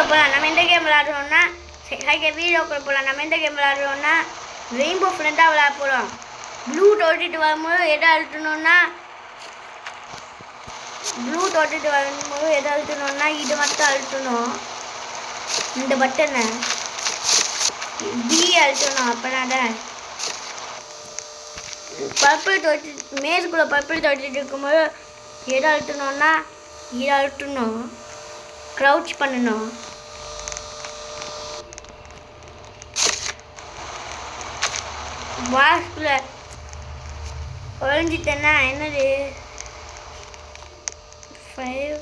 போகலாம். நம்ம எந்த கேம் விளையாடுறோம்னா வீடியோக்குள்ள போகலாம். நம்ம எந்த கேம் விளையாடுறோம்னா ரெயின்போ ஃப்ரெண்டாக விளையாட போகிறோம். ப்ளூ தொட்டிட்டு வரும்போது எதை அழுத்தணும்னா இது மட்டும் அழுத்தணும். இந்த பட்டனை பி அழுத்தணும். அப்போனா பர்பிள் தொட்டி மேற்குள்ளே பர்பிள் தொட்டிட்டு இருக்கும்போது எதை அழுத்தணும்னா இதை அழுத்தணும். க்ரௌச் பண்ணணும். பாக்ஸ்குள்ள ஒழிஞ்சிட்டேன்னா என்னது 5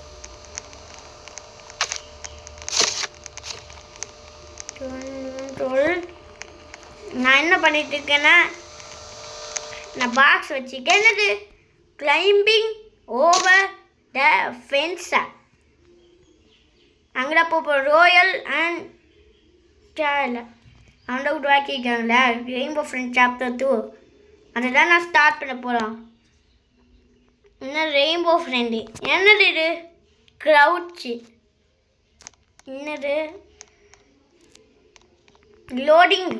12. நான் என்ன பண்ணிட்டு இருக்கேன்னா நான் பாக்ஸ் வச்சுருக்கேன். என்னது கிளைம்பிங் ஓவர் த ஃபென்ஸா அங்கே போக ரோயல் அண்ட் சால அந்த உருவாக்கியிருக்காங்களா ரெயின்போ ஃப்ரெண்ட் சாப்டர் 2 அதை தான் நான் ஸ்டார்ட் பண்ண போகிறோம். இன்னும் ரெயின்போ ஃப்ரெண்டு என்னது இது க்ரௌச்சு என்னது loading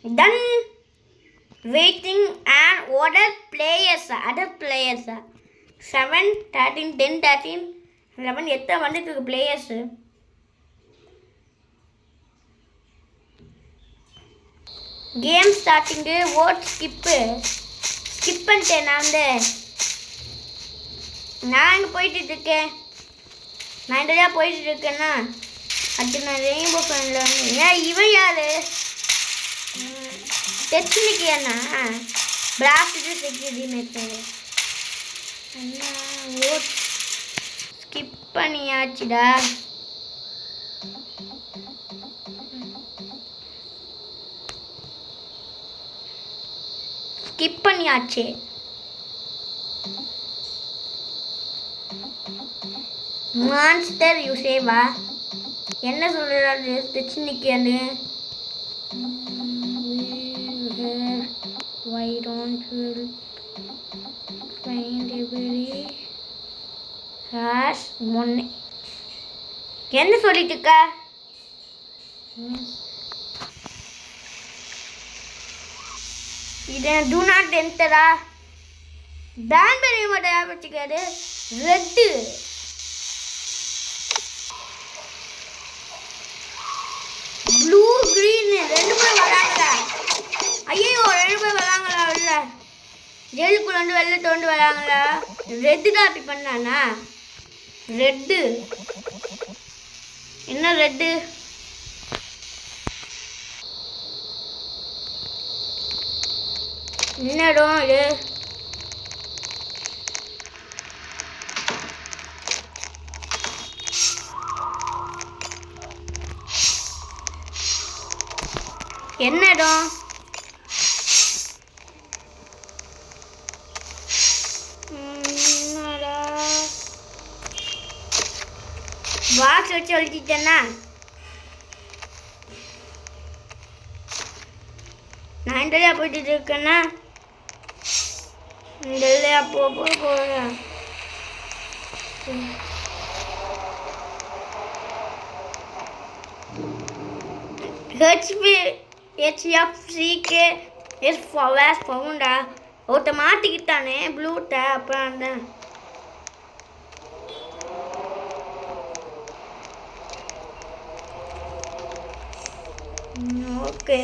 done waiting and other பிளேயர்ஸா 7 13 10 13 11 எத்தனை வந்துட்டு பிளேயர்ஸு. கேம் ஸ்டார்டிங்கு ஓட் ஸ்கிப் பண்ணிட்டேன். நான் இங்கே போயிட்டுருக்கேன். நான் இந்த போயிட்டுருக்கேன்னா அடுத்து நான் ரெயின்போ ஃப்ரெண்டில் வந்து ஏன் இவன் யார் டெக்னிக்கியாண்ணா பிளாஸ்ட்டு செக்யூரிட்டி மெத்தடு ஓட் ஸ்கிப் பண்ணியாச்சுடா. ஸ்கிப் பண்ணியாச்சு. மான்ஸ்டர் யூசேவா என்ன சொல்கிறாரு டெக்னிக்கியான்னு why don't you find every hash money என்ன சொல்லிட்டு இருக்க. இது do not enter பேன் பண்ணி மட்டும் வச்சுக்காரு. ரெட்டு ப்ளூ கிரீன் 2 பேர் வராங்களா. ஐயோ 2 பேர் வராங்களா. இல்லை ஜெயிலுக்குள்ள வந்து வெளில தோண்டு வராங்களா. ரெட்டு தான் அப்படி பண்ணானா. ரெட்டு என்ன ரெட்டு என்ன இடம் இது. என்ன இடம் பாக்ஸ் வச்சு ஒழிச்சிட்டேன்னா நான் இந்த போயிட்டு இருக்கேன்னா இந்த போகிறேன். HFCK is found ஒருத்த மாட்டிக்கிட்டானே ப்ளூட்ட. அப்புறம் அந்த ஓகே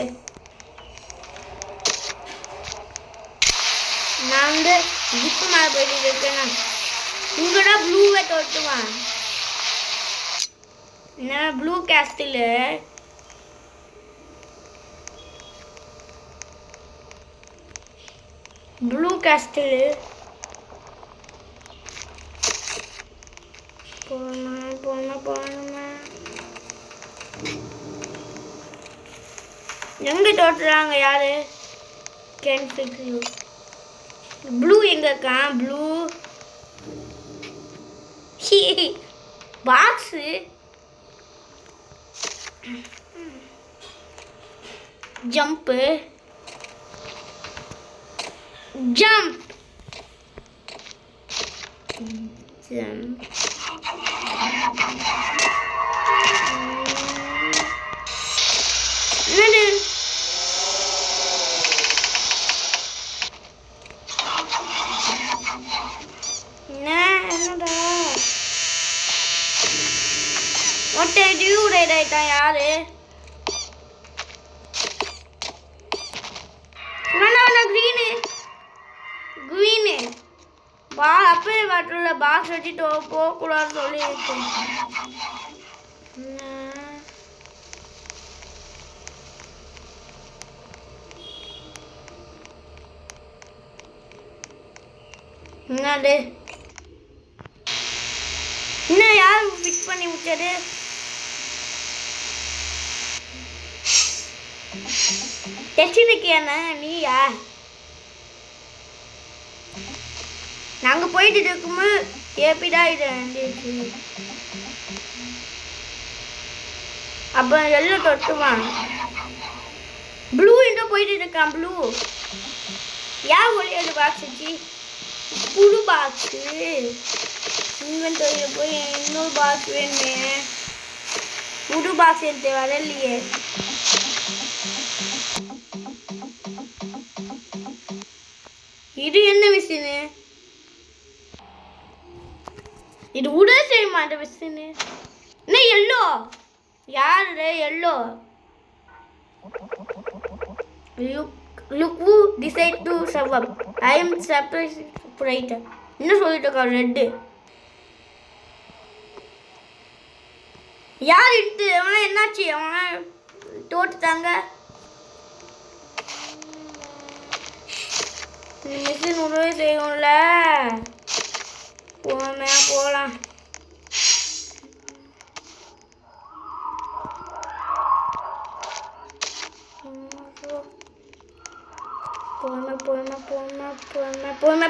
நான் வந்து ஜிப்பு மேலே போயிட்டு இருக்கேன்னா உங்களோட ப்ளூவை தொட்டுவான். என்ன ப்ளூ கேஸ்டில் போகணுமா எங்கே தோற்றுறாங்க யாரு. கேன் ஃபிக்ஸ் யூ ப்ளூ எங்கே இருக்கான். ப்ளூ பாக்ஸு ஜம்ப்பு என்னது என்னடா ஒட்டை டியூரைட் ஆயிட்டான் யாரு green பா அப்பவே வாட்டர்ல பாக்ஸ் வச்சுட்டு போகக்கூடாதுன்னு சொல்லியிருக்கேன் என்னது இன்னும் யார் ஃபிக்ஸ் பண்ணி விட்டது டெஸ்டினிக்கியாண்ணா நீயா நாங்கள் போயிட்டு இருக்கும்போது ஏப்பிடா இது வந்துச்சு அப்போ எல்லாம் தொட்டுவான் ப்ளூ எங்கே போயிட்டு இருக்கான் ப்ளூ யார் ஒளியாது பாக்ஸ் வச்சு புது பாக்ஸு இன்வென்டரியில் போய் இன்னொரு பாக்ஸ் வேணுமே புது பாக்ஸ் எடுத்து வரலையே இது என்ன மிஷினு இது உட செய்ய மாட்டேன் மிஷினு என்ன எல்லோ யாரு yellow look who decide to survive I am surprised brighter என்ன சொல்லிட்டு இருக்கா ரெட்டு யார் இட்டு அவன் என்னாச்சு அவன் தோட்டுட்டாங்க மிஷின் உடவே செய்யும்ல போகலாம்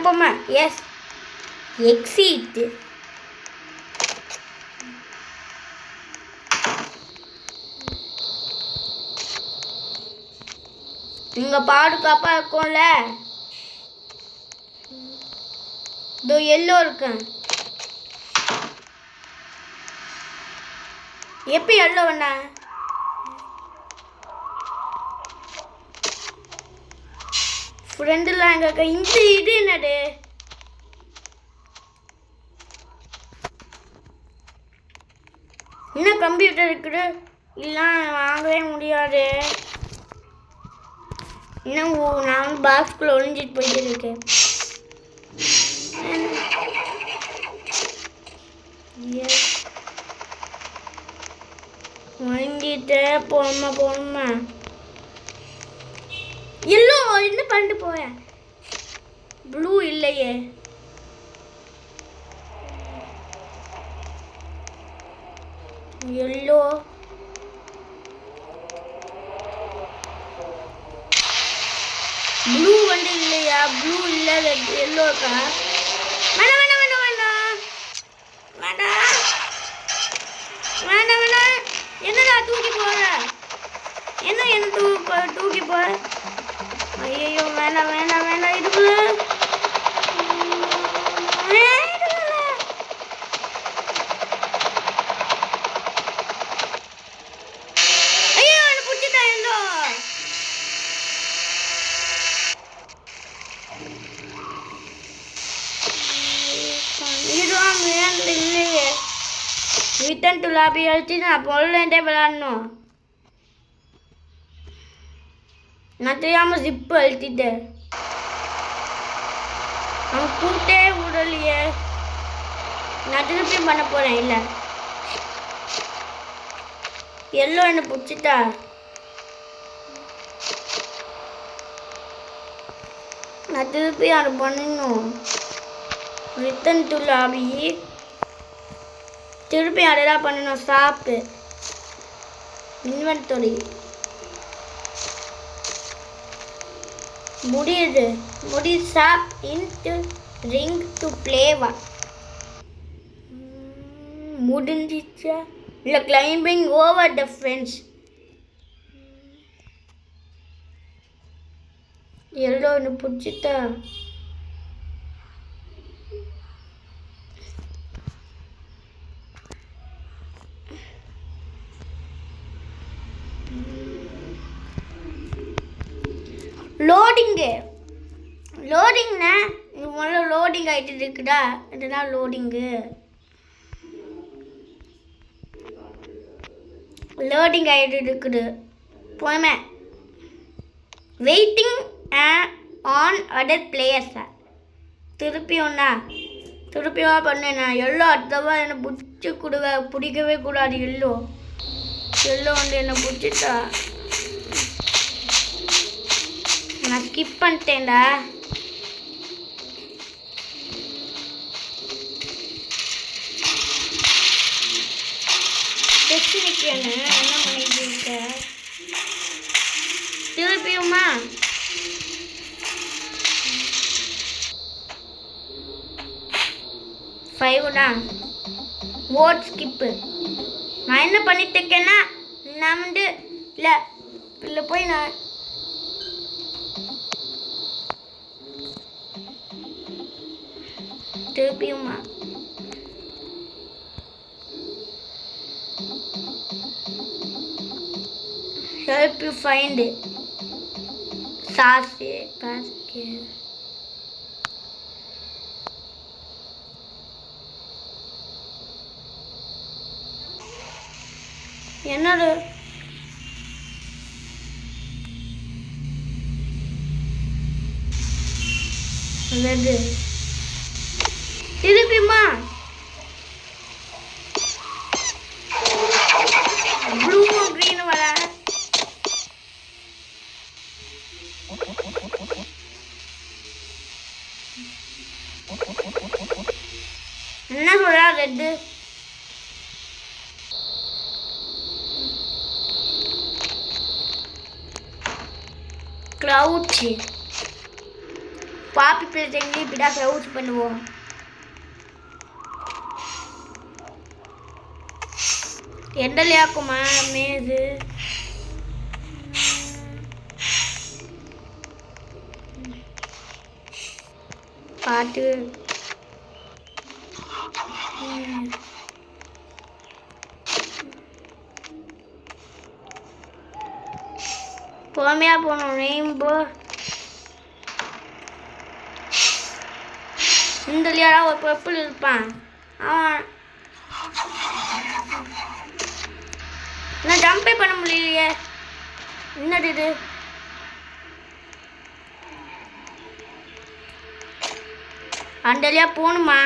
போமா எஸ் எக்ஸிட் இங்க பாதுகாப்பா இருக்கும்ல இதோ எல்லோ இருக்கேன் எப்படி எல்லோ வேணா ஃப்ரெண்டுலாம் எங்க இந்த இது என்னது இன்னும் கம்ப்யூட்டர் இருக்குது இல்லை வாங்கவே முடியாது இன்னும் நான் பாக்ஸ்குள்ள ஒளிஞ்சிட்டு போயிட்டு இருக்கேன் ஒளிஞ்சிட்டு போமா எல்லோ என்ன பண்ணிட்டு போவேன் ப்ளூ இல்லையே எல்லோ ப்ளூ வந்து இல்லையா ப்ளூ இல்லை எல்லோ இருக்கா வேணாம் என்னடா தூக்கி போற என்ன தூக்கி போற ஐயோ வேணாம் இதுக்குள்ள ஐயோ என்ன பிடிச்சிட்டா எந்தோ இதுதான் இல்லையே ரிட்டர்ன் டு லாபி அழிச்சு நான் பொருளே விளாடணும் நான் தெரியாம ஜிப்பு அழுத்திட்டேன் அவன் கூட்டே விடலையே நான் திருப்பி பண்ண போறேன் இல்லை எல்லோ என்ன பிடிச்சிட்டா நான் திருப்பி அதை பண்ணணும் ரிட்டர்ன் டு லாபி திருப்பி அதெல்லாம் பண்ணணும் சாப்பு இன்வென்டரி முடியுது சாப் இன்ட்டு ரிங் டு பிளேவா முடிஞ்சிச்சா இல்லை climbing over the friends yellow ஒன்று பிடிச்சிட்டா லோடிங்கு லோடிங்ண்ணா முதல்ல லோடிங் ஆகிட்டு இருக்குடா. இதுதான் லோடிங்கு. லோடிங் ஆகிட்டு இருக்குது. போமே வெயிட்டிங் ஆன் அதர் பிளேயர்ஸா திருப்பியும் பண்ணேண்ணா. எல்லோ அடுத்தவா என்னை பிடிக்கவே கூடாது. எல்லோ வந்து என்னை பிடிச்சிட்டா. நான் ஸ்கிப் பண்ணிட்டேன்டா. என்ன பண்ணிட்டு இருக்க? திருப்பியுமா ஃபைவ்னா ஓட் ஸ்கிப்பு. நான் என்ன பண்ணிட்டு இருக்கேன்னா நான் வந்து இல்லை போய் நான் திருப்பியுமா help you find basket. என்னது அது திருப்பியுமா ப்ளூ கிரீன் வர என்ன சொல்றா ரெட்டு க்ளவுட்ஸ் பாப்பி பிள்ளைங்க இப்படிதான் க்ளவுட்ஸ் பண்ணுவோம். எண்டலையாக்குமா மேது பாட்டு பொறுமையா போகணும். ரெயின்போ இந்த ஒரு பர்பிள் இருப்பான். அவன் நான் ஜம்பே பண்ண முடியலையே. என்னது இது? அண்டலியா போகணுமா?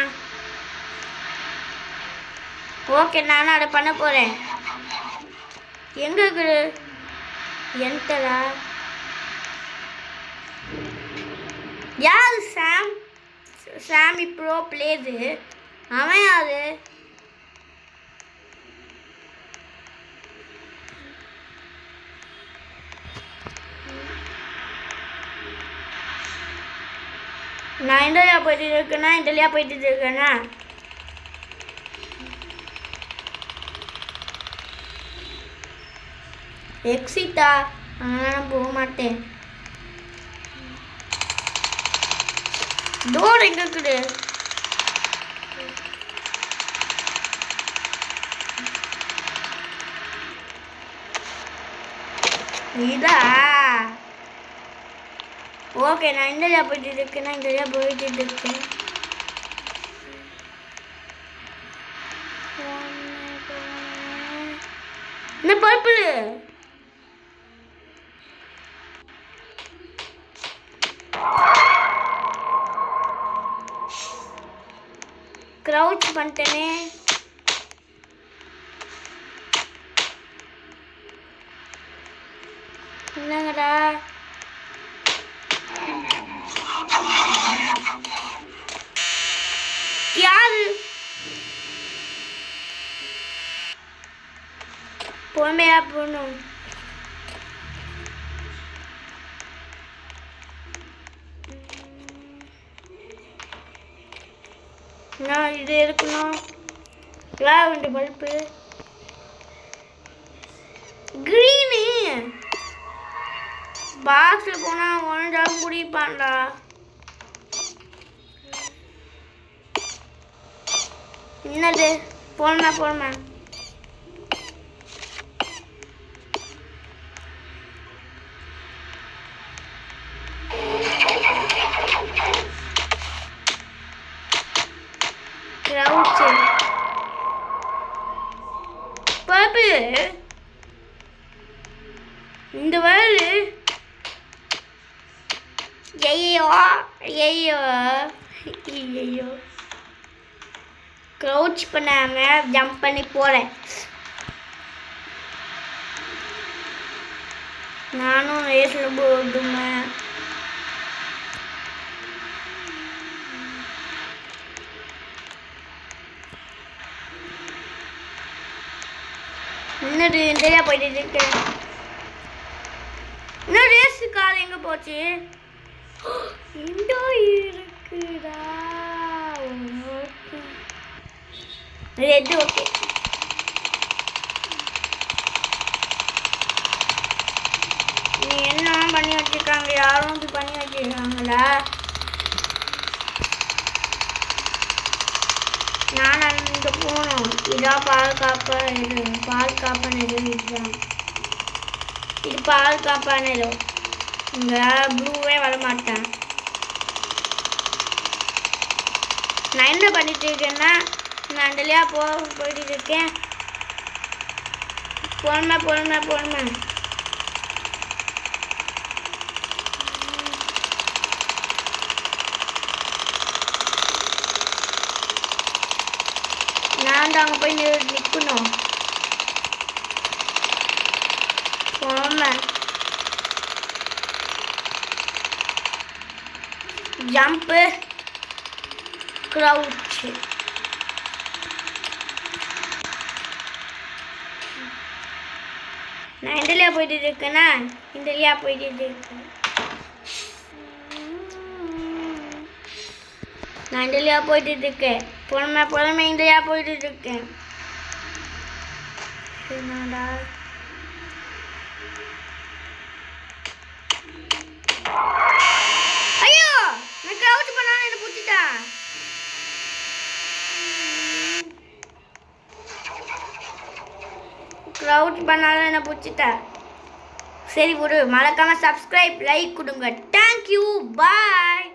ஓகே, நானும் அதை பண்ண போகிறேன். எங்கே இருக்குது? என்டரா? யாரு? சாமி ப்ரோ பிளேது. அவன் யாரு? நான் இண்டலியா போயிட்டு இருக்கேனா எக்ஸிட்டா? நான் போக மாட்டேன். டோர் எங்க இருக்குது? இதா? ஓகே, நான் இண்டலியா போயிட்டு இருக்கேன். என்ன பர்பிள்? க்ரௌச் பண்ணிட்டேனே. என்னங்கடா? யாரு? பொறுமையா போகணும். நான் இது இருக்கணும். லாவெண்டர் பல்பு கிரீனு பாக்ஸில் போனால் ஒன்றாலும் குடிப்பான்டா. என்னது? போடுமா க்ரௌச்சு பர்பிள் இந்த வேர்ல்டு ஐயோ ஐயோ ஐயோ க்ரௌச் பண்ணாம ஜம்ப் பண்ணி போகிறேன். நானும் ரேஸில் போட்டுமே இன்னொரு இந்தியா போயிட்டு இருக்கு. இன்னும் ரேஸு கார் எங்கே போச்சு? இந்தோ இருக்குதா? Red okay. நீ என்ன பண்ணி வச்சிருக்காங்க? யாரும் இப்படி பண்ணி வச்சிருக்காங்களா? நான் அங்கே போகணும். இதான் பாதுகாப்பான இது. பாதுகாப்பான இது இதுதான். இது பாதுகாப்பான இது. இங்கே ப்ளூவே வரமாட்டேன். நான் என்ன பண்ணிட்டு இருக்கேன்னா நான் அண்டலையா போயிட்டு இருக்கேன். பொறுமை நான் அங்கே போய் நிற்கணும். பொறுமை ஜம்ப்பு க்ரௌச்சு. நான் இந்தலையா போயிட்டு இருக்கேன்னா இந்தலையா போயிட்டு இருக்கேன். நான் இந்தலையா போயிட்டு இருக்கேன். பொறுமை இந்தலையா போயிட்டு இருக்கேன். என்னடா ஐயோ நான் க்ரௌச் பண்ணாலும் என்ன பிடிச்சிட்டேன். க்ரௌச் பண்ணாலும் என்ன பிடிச்சிட்டேன். சரி விடு, மறக்காம சப்ஸ்கிரைப் லைக் கொடுங்க. Thank you bye.